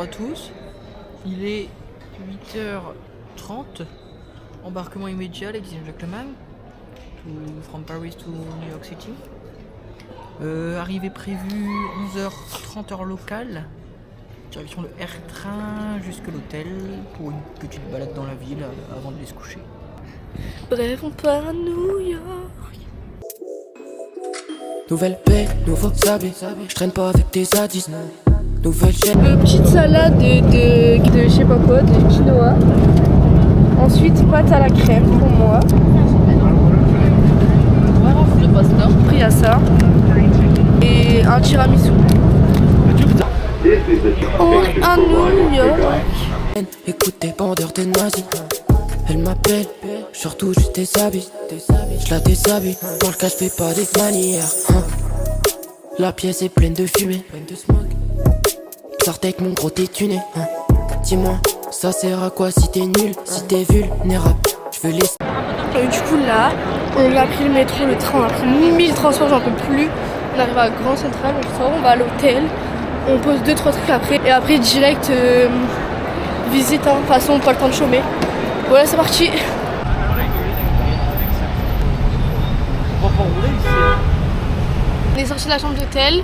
à tous. Il est 8h30. Embarquement immédiat, ladies and gentlemen. From Paris to New York City. Arrivée prévue 11h30 heure locale. Direction le R-train jusqu'à l'hôtel pour une petite balade dans la ville avant de aller se coucher. Bref, on part à New York. Nouvelle paix, nouveau habits. Je traîne pas avec tes zadis. Nouvelle chaîne. Petite salade de je sais pas quoi, de quinoa. Ensuite, pâte à la crème pour moi. Le pasta. Pris à ça. Et un tiramisu. On est à New York. Écoute tes bandeurs de nazis. Elle m'appelle, surtout juste tes habits. Je la déshabille, dans le cas je fais pas des manières. La pièce est pleine de fumée, sortez avec mon gros tétuné. Dis-moi, ça sert à quoi si t'es nul, si t'es vulnérable. Je veux les... Du coup là, on a pris le métro, le train, on a pris 1000 transports, j'en peux plus. On arrive à Grand Central, on sort, on va à l'hôtel. On pose 2-3 trucs après. Et après direct visite, de toute façon pas le temps de chômer. Voilà, c'est parti. On est sorti de la chambre d'hôtel.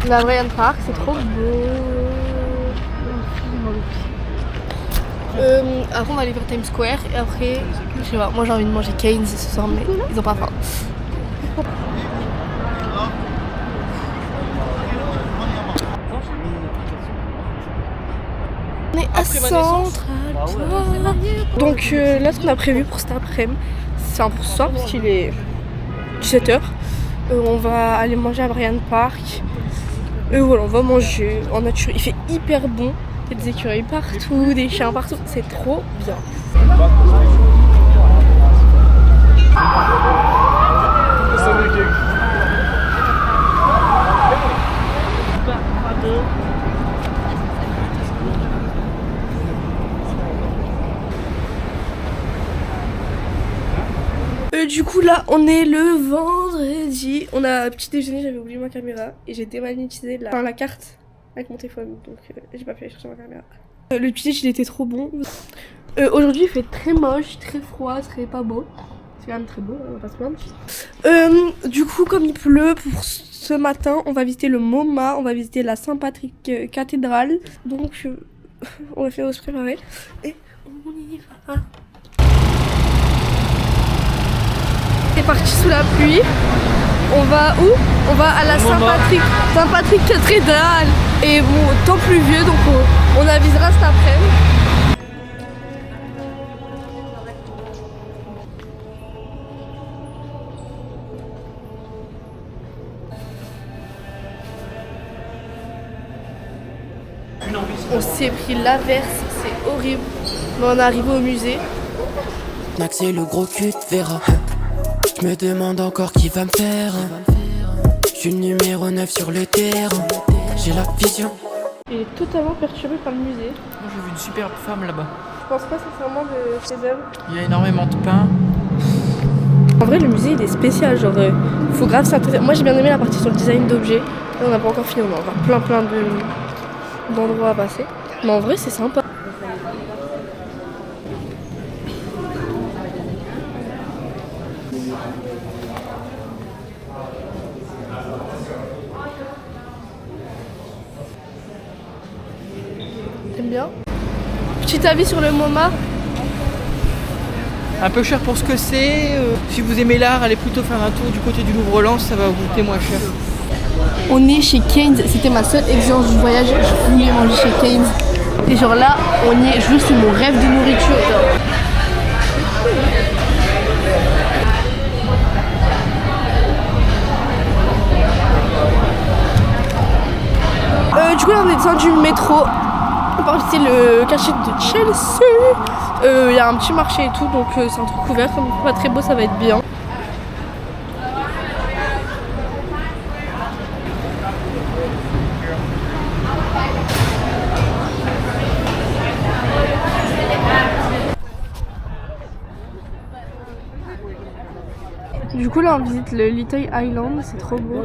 On a Bryant Park, c'est trop beau. Après on va aller vers Times Square et après, je sais pas, moi j'ai envie de manger Cane's ce soir mais ils ont pas faim. On est à Central. Donc là ce qu'on a prévu pour cet après-midi, c'est un pour ce soir parce qu'il est 17h. On va aller manger à Bryant Park. Voilà, on va manger en nature. Il fait hyper bon. Il y a des écureuils partout, des chiens partout. C'est trop bien. Du coup là on est le vendredi. On a petit déjeuner, j'avais oublié ma caméra et j'ai démagnétisé la carte avec mon téléphone, donc j'ai pas pu aller chercher ma caméra. Le petit déj il était trop bon. Aujourd'hui il fait très moche, très froid, très pas beau. C'est quand même très beau, on va pas se plaindre. Du coup comme il pleut pour ce matin, on va visiter le MoMA, on va visiter la Saint-Patrick cathédrale. Donc on va faire se préparer et on y va. C'est parti sous la pluie. On va où? On va à la Saint-Patrick cathédrale. Et bon, temps pluvieux, donc on avisera cet après-midi. On s'est pris l'averse, c'est horrible. Mais on est arrivé au musée. Max et le gros cul te verra. Je me demande encore qui va me faire. Je suis le numéro 9 sur le terrain. J'ai la vision. Il est totalement perturbé par le musée. Moi j'ai vu une superbe femme là-bas. Je pense pas sincèrement de ses œuvres. Il y a énormément de pain. En vrai le musée il est spécial, genre faut grave s'intéresser. Moi j'ai bien aimé la partie sur le design d'objets. Là on n'a pas encore fini, on a encore plein d'endroits à passer. Mais en vrai c'est sympa. T'aimes bien? Petit avis sur le MoMA? Un peu cher pour ce que c'est. Si vous aimez l'art, allez plutôt faire un tour du côté du Louvre-Lens, ça va vous coûter moins cher. On est chez Cane's, c'était ma seule exigence du voyage, je voulais manger chez Cane's. Et genre là, on y est, je jure c'est mon rêve de nourriture. Du coup là on est descendu du métro. On va visiter le quartier de Chelsea. Il y a un petit marché et tout, donc c'est un truc ouvert, comme pas très beau, ça va être bien. Du coup là on visite le Little Island, c'est trop beau.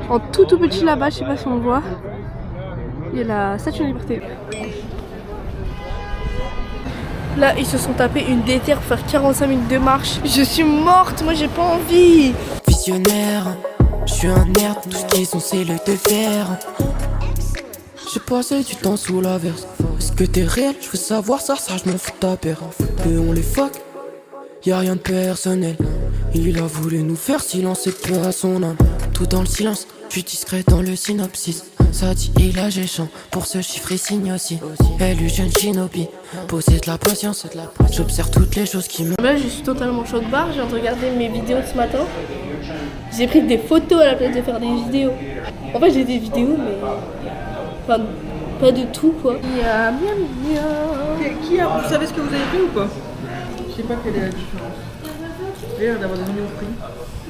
En tout petit là-bas, je sais pas si on voit. Il y a la Statue de la Liberté. Là, ils se sont tapés une déterre pour faire 45 minutes de marche. Je suis morte, moi j'ai pas envie. Visionnaire, je suis un nerd, tout ce qu'ils ont c'est l'œil de fer. J'ai passé du temps sous la verse. Est-ce que t'es réel? Je veux savoir ça, je m'en fous de ta paire. Et on les fuck, y'a rien de personnel. Il a voulu nous faire silencer peu à son âme. Tout dans le silence, je suis discret dans le synopsis. Ça dit il a géchant, pour ce chiffre il signe aussi. Élu jeune shinobi, poser de la patience. J'observe toutes les choses qui me... Là, je suis totalement choc barre. Je viens de regarder mes vidéos de ce matin. J'ai pris des photos à la place de faire des vidéos. En fait, j'ai des vidéos, mais... Enfin, pas de tout, quoi. Miam, miam, miam. Vous savez ce que vous avez pris ou pas? Je sais pas quelle est la différence. J'ai l'air d'avoir des millions de prix.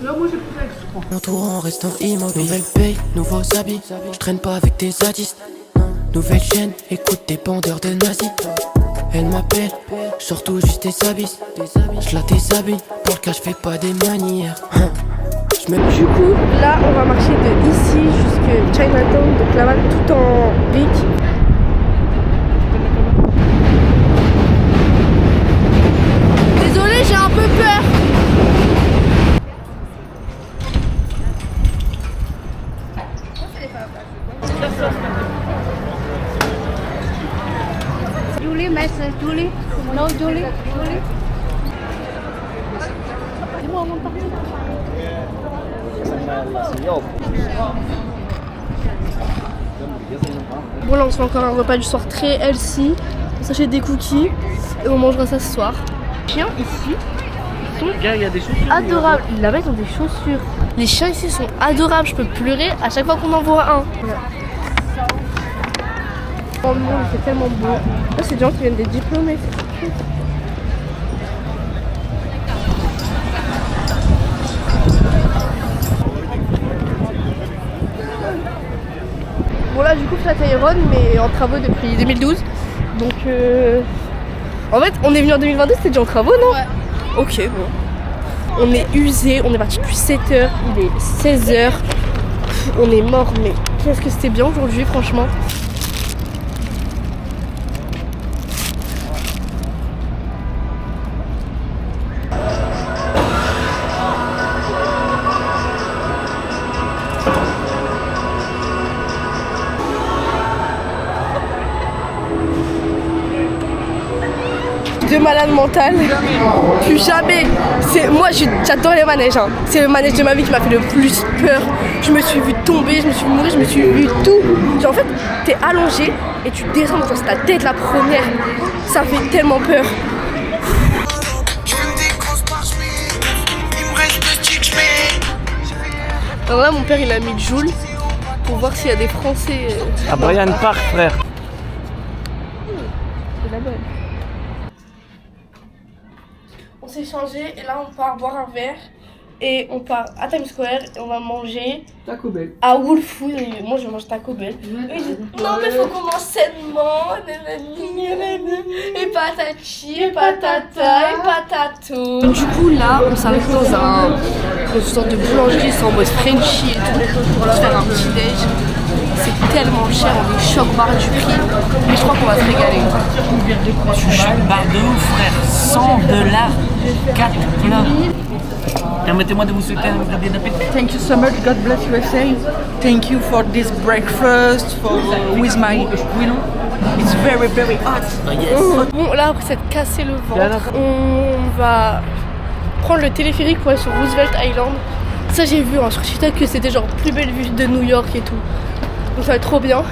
Là, moi j'ai pris l'extra. Mon tour en restant immobile. Nouvelle paye, nouveaux habits. Je traîne pas avec des sadistes. Nouvelle chaîne, écoute des bandeurs de nazis. Elle m'appelle, surtout juste des habits. Je la déshabille, pour le cas je fais pas des manières. Du coup, là, on va marcher de ici jusque Chinatown, donc là-bas, tout en briques. Désolée, j'ai un peu peur. Julie, message Julie. No, Julie. Julie. Dis-moi avant de partir. Bon, là, on se fait encore un repas du soir très healthy. On s'achète des cookies et on mangera ça ce soir. Les chiens ici sont adorables. Là-bas, ils ont des chaussures. Les chiens ici sont adorables. Je peux pleurer à chaque fois qu'on en voit un. Oh mon Dieu, c'est tellement beau. Là, c'est des gens qui viennent des diplômés. C'est trop. Bon là du coup Flatiron mais en travaux depuis 2012. Donc en fait on est venu en 2022, c'était déjà en travaux non? Ouais. Ok bon. On est usé, on est parti depuis 7h, il est 16h. On est mort mais qu'est-ce que c'était bien aujourd'hui franchement. De malade mental, plus jamais. Moi j'adore les manèges, hein. C'est le manège de ma vie qui m'a fait le plus peur. Je me suis vue tomber, je me suis vue mourir, je me suis vue tout. Genre, en fait, t'es allongé et tu descends, genre c'est ta tête la première. Ça fait tellement peur. Alors là mon père il a mis Joule pour voir s'il y a des Français. À Brian Park frère. C'est la bonne. On s'est changé et là on part boire un verre et on part à Times Square et on va manger Taco Bell. à Whole Foods. Et moi je mange Taco Bell. Et non mais faut qu'on mange sainement. Et patati, et patata, et patato. Du coup là on s'arrête dans une sorte de boulangerie, c'est en mode Frenchy et tout pour leur faire un petit déj. C'est tellement cher, on est choc barre du prix. Mais je crois qu'on va se régaler. Je suis choc barre de ouf frère. $100, 4 plats. Permettez-moi de vous souhaiter un bon appétit. Thank you so much. God bless USA. Thank you for this breakfast with my Willow. It's very very hot. Bon là après s'être cassé le ventre, on va prendre le téléphérique pour aller sur Roosevelt Island. Ça j'ai vu sur TikTok que c'était genre plus belle vue de New York et tout. Donc ça va être trop bien.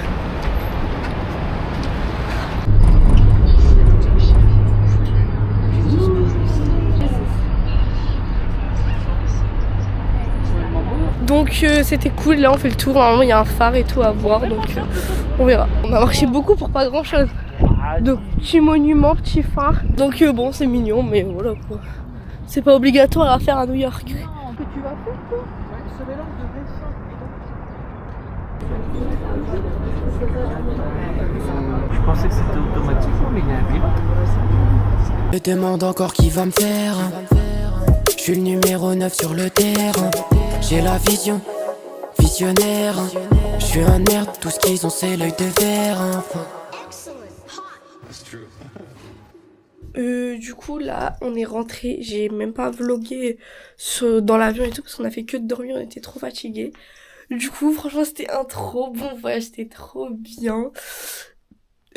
Donc c'était cool, là on fait le tour, normalement il y a un phare et tout à voir, donc on verra. On a marché beaucoup pour pas grand chose. Donc petit monument, petit phare. Donc bon c'est mignon mais voilà quoi. C'est pas obligatoire à faire à New York. Que tu vas faire quoi? Je pensais que c'était automatiquement mais il y a un vélo. Je me demande encore qui va me faire. Je suis le numéro 9 sur le terrain. J'ai la vision, visionnaire. Je suis un nerd, tout ce qu'ils ont c'est l'œil de verre. Du coup là on est rentré, j'ai même pas vlogué dans l'avion et tout parce qu'on a fait que de dormir, on était trop fatigués. Du coup franchement c'était un trop bon voyage, c'était trop bien.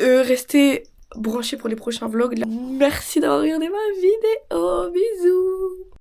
Restez branchés pour les prochains vlogs. Merci d'avoir regardé ma vidéo, bisous.